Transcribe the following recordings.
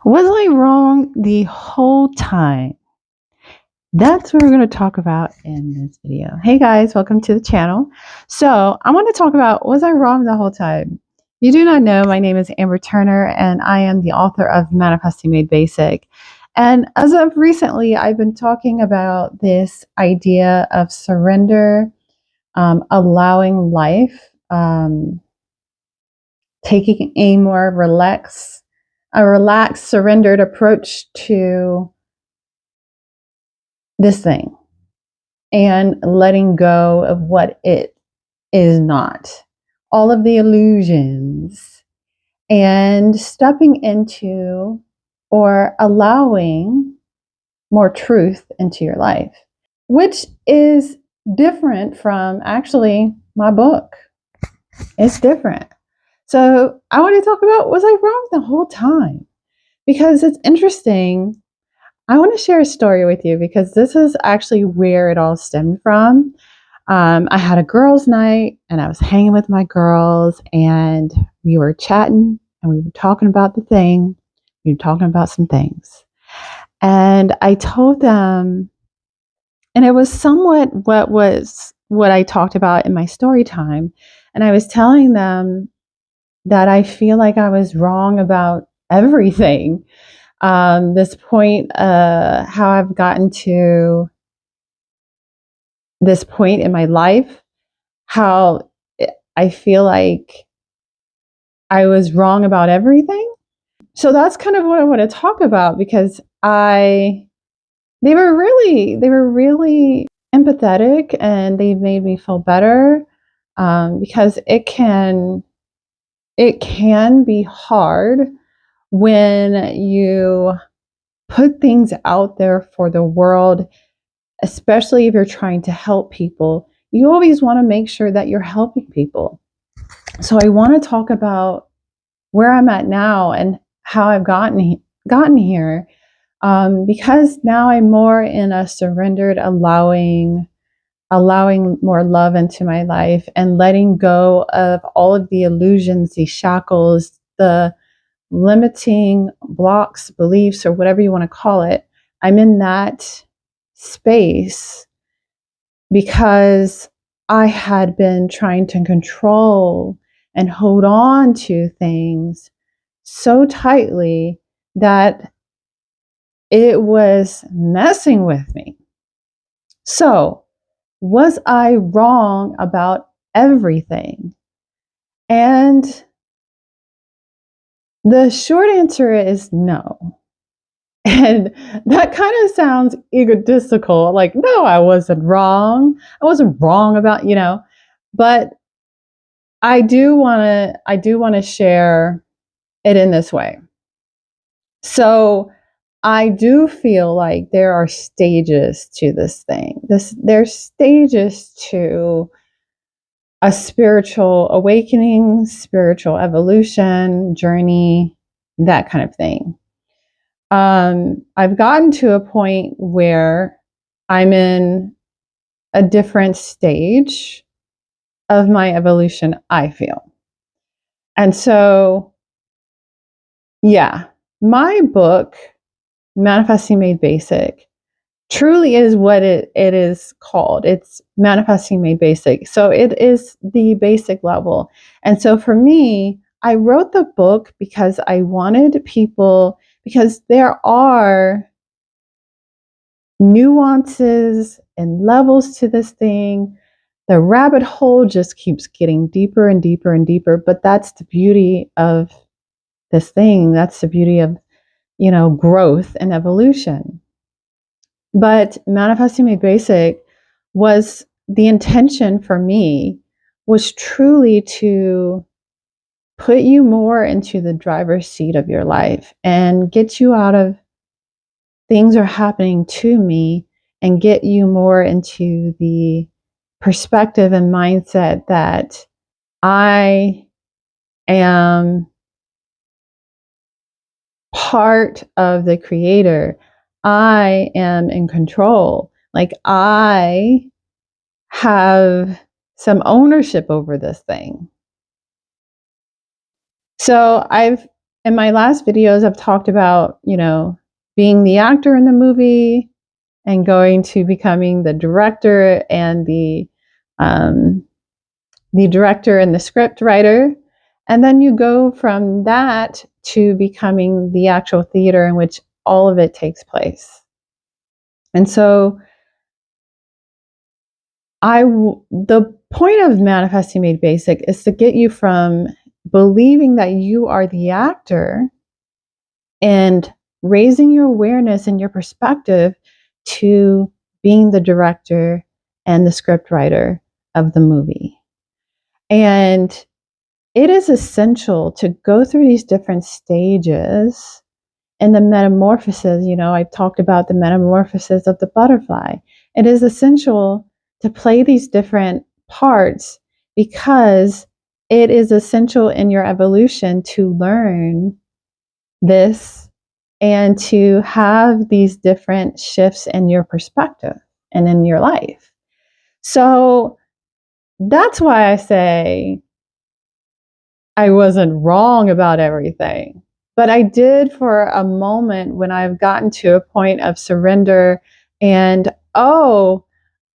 Was I wrong the whole time? That's what we're going to talk about in this video. Hey guys, welcome to the channel. So I want to talk about, was I wrong the whole time? You do not know, my name is Amber Turner and I am the author of Manifesting Made Basic. And as of recently, I've been talking about this idea of surrender, allowing life, taking a more relaxed, surrendered approach to this thing and letting go of what it is not, all of the illusions, and stepping into or allowing more truth into your life, which is different from actually my book. It's different. So I want to talk about, was I wrong the whole time? Because it's interesting. I want to share a story with you because this is actually where it all stemmed from. I had a girls' night and I was hanging with my girls and we were chatting and we were talking about the thing. We were talking about some things. And I told them, and it was somewhat what I talked about in my story time. And I was telling them that I feel like I was wrong about everything. This point, how I've gotten to this point in my life, how I feel like I was wrong about everything. So that's kind of what I want to talk about because they were really empathetic and they made me feel better because it can be hard when you put things out there for the world, especially if you're trying to help people. You always want to make sure that you're helping people. So I want to talk about where I'm at now and how I've gotten here, because now I'm more in a surrendered, allowing more love into my life and letting go of all of the illusions, the shackles, the limiting blocks, beliefs, or whatever you want to call it. I'm in that space because I had been trying to control and hold on to things so tightly that it was messing with me. So, was I wrong about everything? And the short answer is no. And that kind of sounds egotistical, like, no, I wasn't wrong. I wasn't wrong about, but I do want to share it in this way. So I do feel like there are stages to this thing. There's stages to a spiritual awakening, spiritual evolution, journey, that kind of thing. I've gotten to a point where I'm in a different stage of my evolution, I feel. And so, yeah, my book, Manifesting Made Basic, truly is what it is called. It's Manifesting Made Basic. So it is the basic level. And so for me, I wrote the book because I wanted people, because there are nuances and levels to this thing. The rabbit hole just keeps getting deeper and deeper and deeper. But that's the beauty of this thing. That's the beauty of, growth and evolution. But Manifesting Made Basic was the intention for me was truly to put you more into the driver's seat of your life and get you out of things are happening to me and get you more into the perspective and mindset that I am part of the creator. I am in control. Like I have some ownership over this thing. So in my last videos, I've talked about, being the actor in the movie and going to becoming the director and the director and the script writer. And then you go from that to becoming the actual theater in which all of it takes place. And so the point of Manifesting Made Basic is to get you from believing that you are the actor and raising your awareness and your perspective to being the director and the script writer of the movie. And it is essential to go through these different stages and the metamorphosis. I've talked about the metamorphosis of the butterfly. It is essential to play these different parts because it is essential in your evolution to learn this and to have these different shifts in your perspective and in your life. So that's why I say I wasn't wrong about everything. But I did for a moment when I've gotten to a point of surrender and, oh,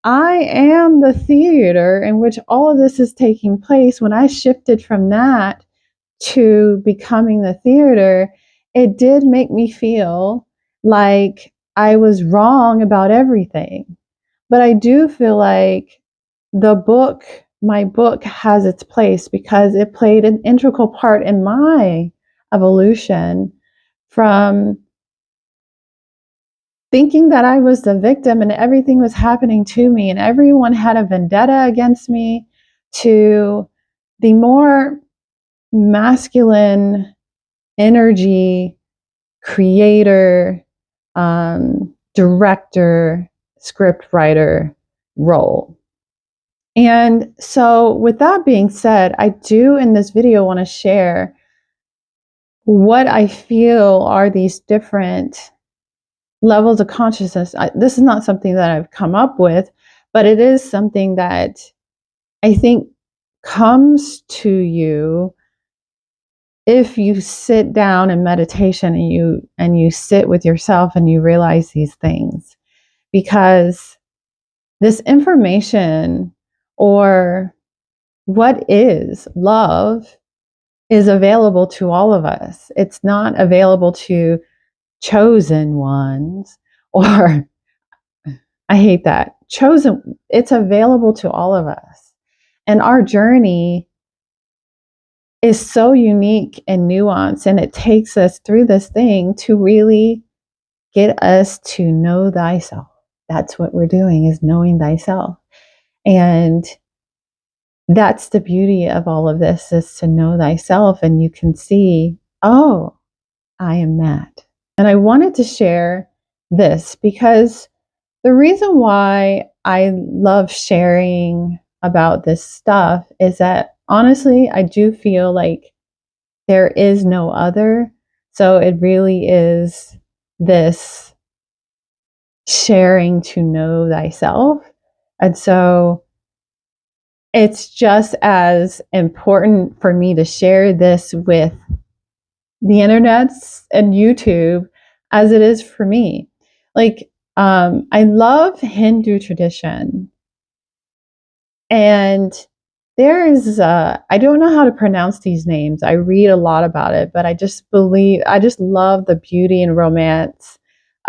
I am the theater in which all of this is taking place. When I shifted from that to becoming the theater, it did make me feel like I was wrong about everything. But I do feel like my book has its place because it played an integral part in my evolution from thinking that I was the victim and everything was happening to me and everyone had a vendetta against me to the more masculine energy creator, director, script writer role. And so, with that being said, I do in this video want to share what I feel are these different levels of consciousness. This is not something that I've come up with, but it is something that I think comes to you if you sit down in meditation and you sit with yourself and you realize these things. Because this information, or what is love, is available to all of us. It's not available to chosen ones, or I hate that. Chosen, it's available to all of us. And our journey is so unique and nuanced, and it takes us through this thing to really get us to know thyself. That's what we're doing, is knowing thyself. And that's the beauty of all of this, is to know thyself, and you can see, oh, I am that. And I wanted to share this because the reason why I love sharing about this stuff is that honestly, I do feel like there is no other. So it really is this sharing to know thyself. And so it's just as important for me to share this with the internets and YouTube as it is for me. Like, I love Hindu tradition. And there is, I don't know how to pronounce these names. I read a lot about it, but I just love the beauty and romance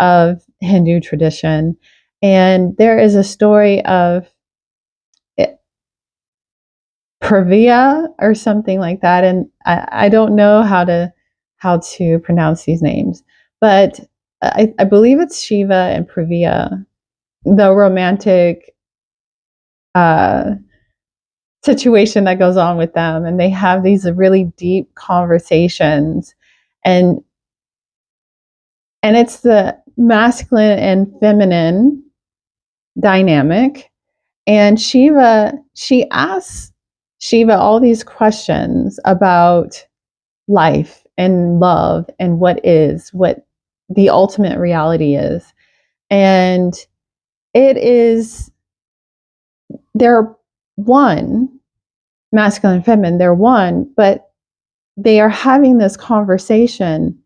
of Hindu tradition. And there is a story of Pravia or something like that. And I don't know how to pronounce these names, but I believe it's Shiva and Pravia, the romantic situation that goes on with them, and they have these really deep conversations, and it's the masculine and feminine dynamic. And she asks Shiva all these questions about life and love and what the ultimate reality is. And it is, they're one, masculine and feminine, they're one, but they are having this conversation,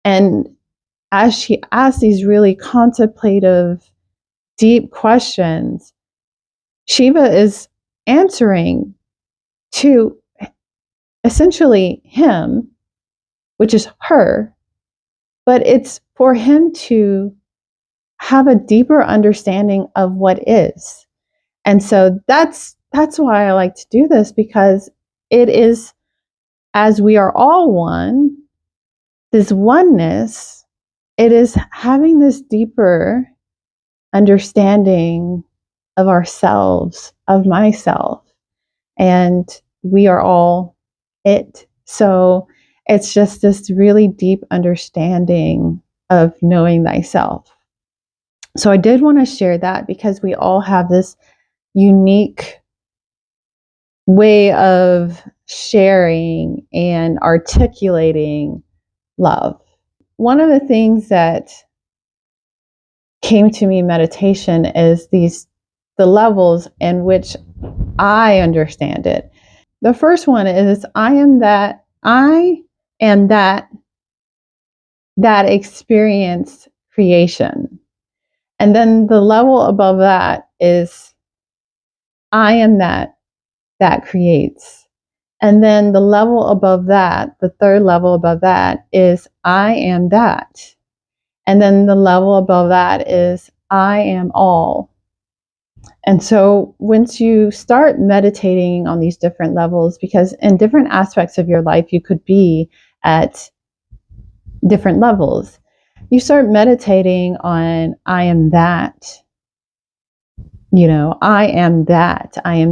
and as she asks these really contemplative, deep questions, Shiva is answering to essentially him, which is her, but it's for him to have a deeper understanding of what is. And so that's why I like to do this, because it is, as we are all one, this oneness, it is having this deeper understanding of ourselves, of myself, and we are all it. So it's just this really deep understanding of knowing thyself. So I did want to share that, because we all have this unique way of sharing and articulating love. One of the things that came to me in meditation is the levels in which I understand it. The first one is I am that experienced creation. And then the level above that is I am that creates. And then the level above that, the third level above that, is I am that. And then the level above that is I am all. And so once you start meditating on these different levels, because in different aspects of your life, you could be at different levels, you start meditating on I am that, I am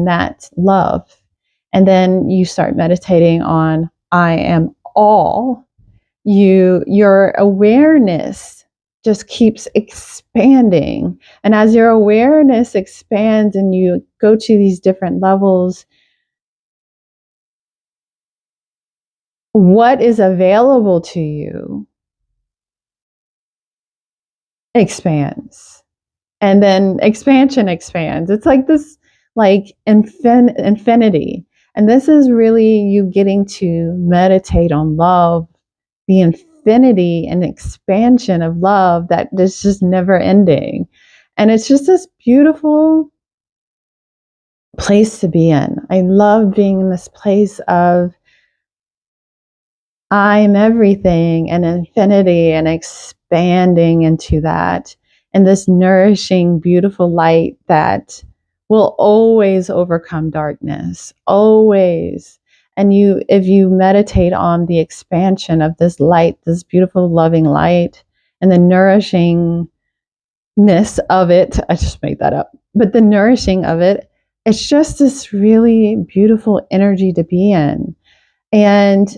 that love. And then you start meditating on I am all. Your awareness just keeps expanding. And as your awareness expands and you go to these different levels, what is available to you expands. And then expansion expands. It's like this, like infinity. And this is really you getting to meditate on love, the infinity and expansion of love that is just never ending. And it's just this beautiful place to be in. I love being in this place of I'm everything and infinity, and expanding into that, and this nourishing, beautiful light that will always overcome darkness, always. And if you meditate on the expansion of this light, this beautiful, loving light, and the nourishing of it, I just made that up, but the nourishing of it, it's just this really beautiful energy to be in. And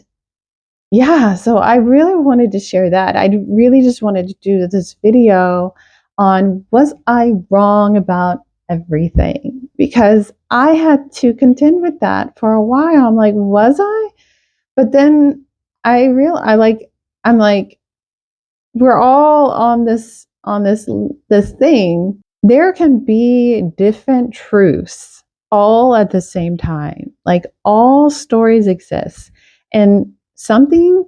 yeah, so I really wanted to share that. I really just wanted to do this video on, was I wrong about everything? Because I had to contend with that for a while. I'm like, was I? But then I'm like, we're all on this thing. There can be different truths all at the same time. Like all stories exist, and something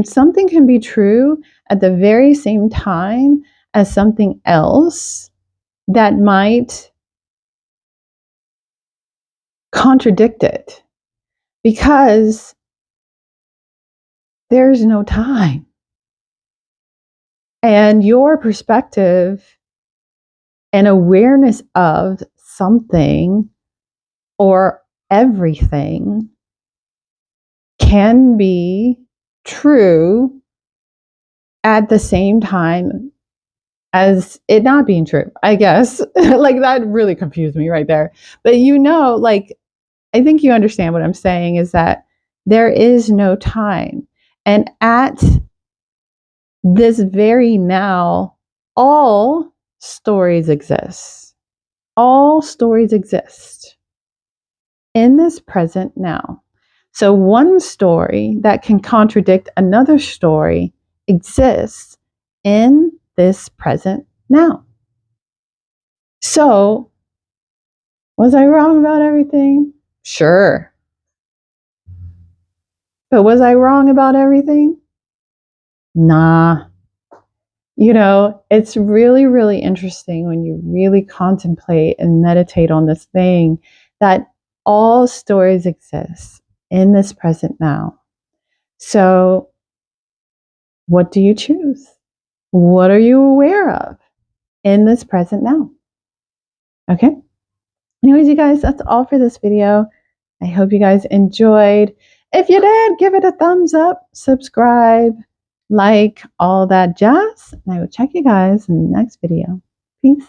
something can be true at the very same time as something else that might contradict it, because there's no time. And your perspective and awareness of something or everything can be true at the same time as it not being true, I guess. Like that really confused me right there. But like, I think you understand what I'm saying, is that there is no time. And at this very now, all stories exist. All stories exist in this present now. So one story that can contradict another story exists in this present now. So, was I wrong about everything? Sure. But was I wrong about everything? Nah. You know, it's really, really interesting when you really contemplate and meditate on this thing that all stories exist in this present now. So, what do you choose? What are you aware of in this present now? Okay. Anyways, you guys, that's all for this video. I hope you guys enjoyed. If you did, give it a thumbs up, subscribe, like, all that jazz. And I will check you guys in the next video. Peace.